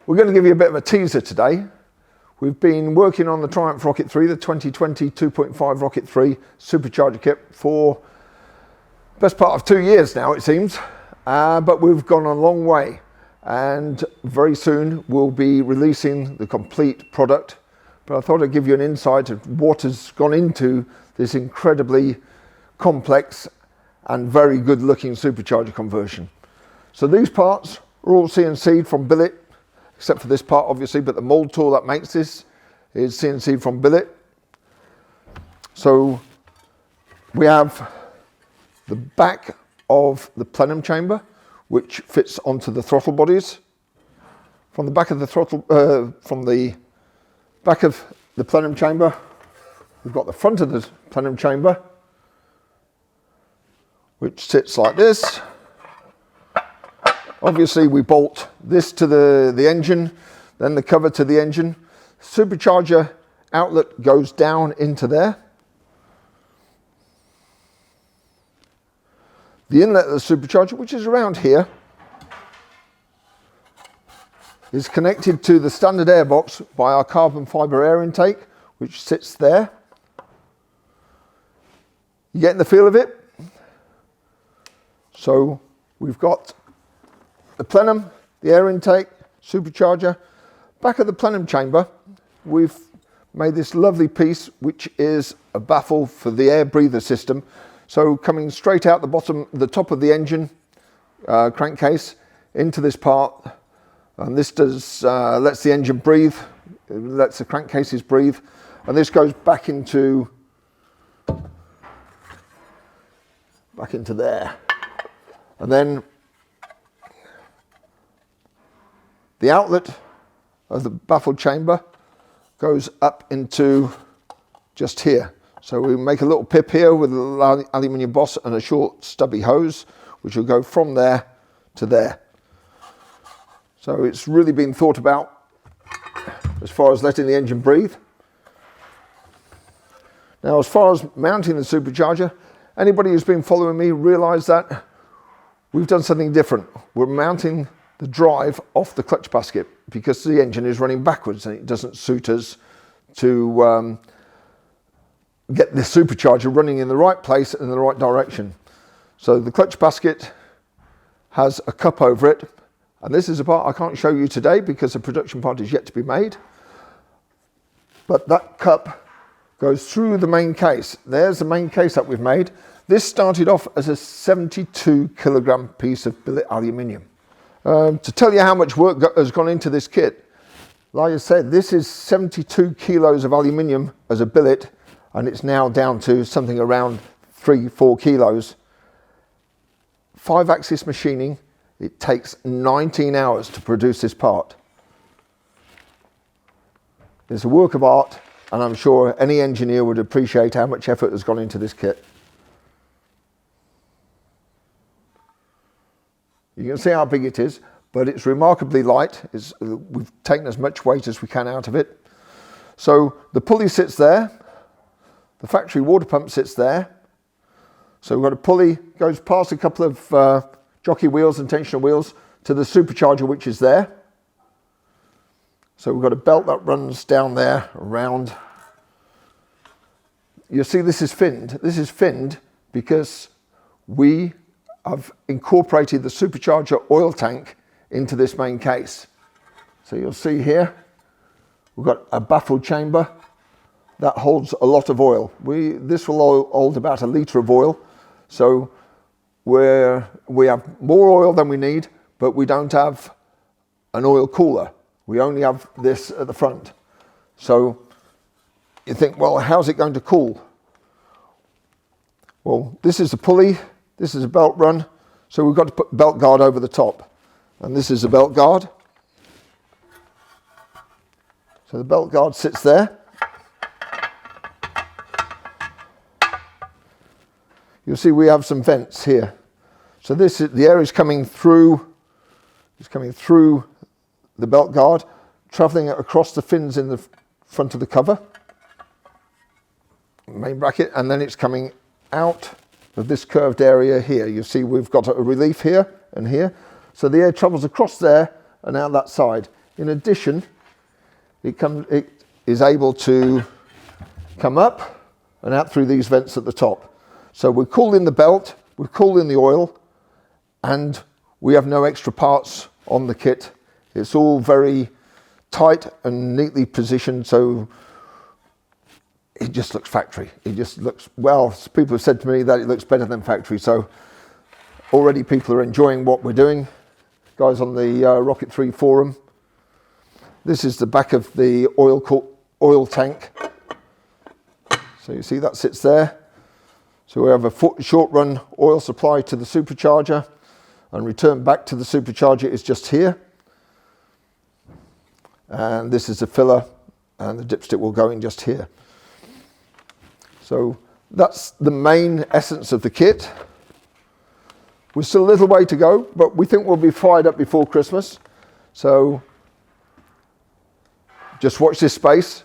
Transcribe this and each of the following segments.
We're going to give you a bit of a teaser today. We've been working on the Triumph Rocket 3, the 2020 2.5 Rocket 3 supercharger kit for the best part of 2 years now, it seems. But we've gone a long way, and very soon we'll be releasing the complete product. But I thought I'd give you an insight of what has gone into this incredibly complex and very good looking supercharger conversion. So these parts are all CNC'd from billet, except for this part obviously, but the mold tool that makes this is CNC'd from billet. So we have the back of the plenum chamber, which fits onto the throttle bodies. From the back of the throttle, from the back of the plenum chamber, we've got the front of the plenum chamber, which sits like this. Obviously we bolt this to the engine, then the cover to the engine. Supercharger outlet goes down into there. The inlet of the supercharger, which is around here, is connected to the standard airbox by our carbon fibre air intake, which sits there. You getting the feel of it? So we've got the plenum, the air intake, supercharger. Back of the plenum chamber, we've made this lovely piece, which is a baffle for the air breather system. So coming straight out the bottom, the top of the engine crankcase into this part, and this does lets the engine breathe, it lets the crankcases breathe, and this goes back into there, and then the outlet of the baffle chamber goes up into just here. So we make a little pip here with an aluminium boss and a short stubby hose, which will go from there to there. So it's really been thought about as far as letting the engine breathe. Now, as far as mounting the supercharger, anybody who's been following me realise that we've done something different. We're mounting the drive off the clutch basket because the engine is running backwards and it doesn't suit us to get the supercharger running in the right place and in the right direction. So the clutch basket has a cup over it, and this is a part I can't show you today because the production part is yet to be made, but that cup goes through the main case. There's the main case that we've made. This started off as a 72 kilogram piece of billet aluminium. To tell you how much work has gone into this kit, like I said, this is 72 kilos of aluminium as a billet, and it's now down to something around 3-4 kilos. 5-axis machining, it takes 19 hours to produce this part. It's a work of art, and I'm sure any engineer would appreciate how much effort has gone into this kit. You can see how big it is, but it's remarkably light. We've taken as much weight as we can out of it. So the pulley sits there. The factory water pump sits there. So we've got a pulley, goes past a couple of jockey wheels and tensioner wheels to the supercharger, which is there. So we've got a belt that runs down there around. You see this is finned. This is finned because we have incorporated the supercharger oil tank into this main case. So you'll see here, we've got a baffle chamber that holds a lot of oil. This will hold about 1 litre of oil. So we have more oil than we need, but we don't have an oil cooler. We only have this at the front. So you think, well, how's it going to cool? Well, this is the pulley. This is a belt run, so we've got to put a belt guard over the top. And this is a belt guard. So the belt guard sits there. You'll see we have some vents here. So the air is coming through, the belt guard, travelling across the fins in the front of the cover, main bracket, and then it's coming out of this curved area here. You see we've got a relief here and here. So the air travels across there and out that side. in addition, it is able to come up and out through these vents at the top. So we're cooling the belt, we're cooling the oil, and we have no extra parts on the kit. It's all very tight and neatly positioned, so it just looks factory. It just looks, well, people have said to me that it looks better than factory, so already people are enjoying what we're doing. Guys on the Rocket 3 forum. This is the back of the oil tank. So you see that sits there. So we have a short run oil supply to the supercharger, and return back to the supercharger is just here. And this is the filler, and the dipstick will go in just here. So that's the main essence of the kit. We're still a little way to go, but we think we'll be fired up before Christmas. So just watch this space,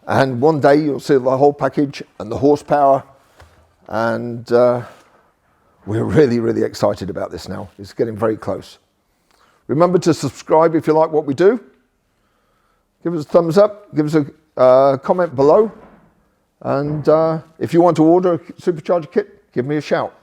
and one day you'll see the whole package and the horsepower, and we're really, really excited about this now. It's getting very close. Remember to subscribe if you like what we do. Give us a thumbs up, give us a comment below, and if you want to order a supercharger kit, give me a shout.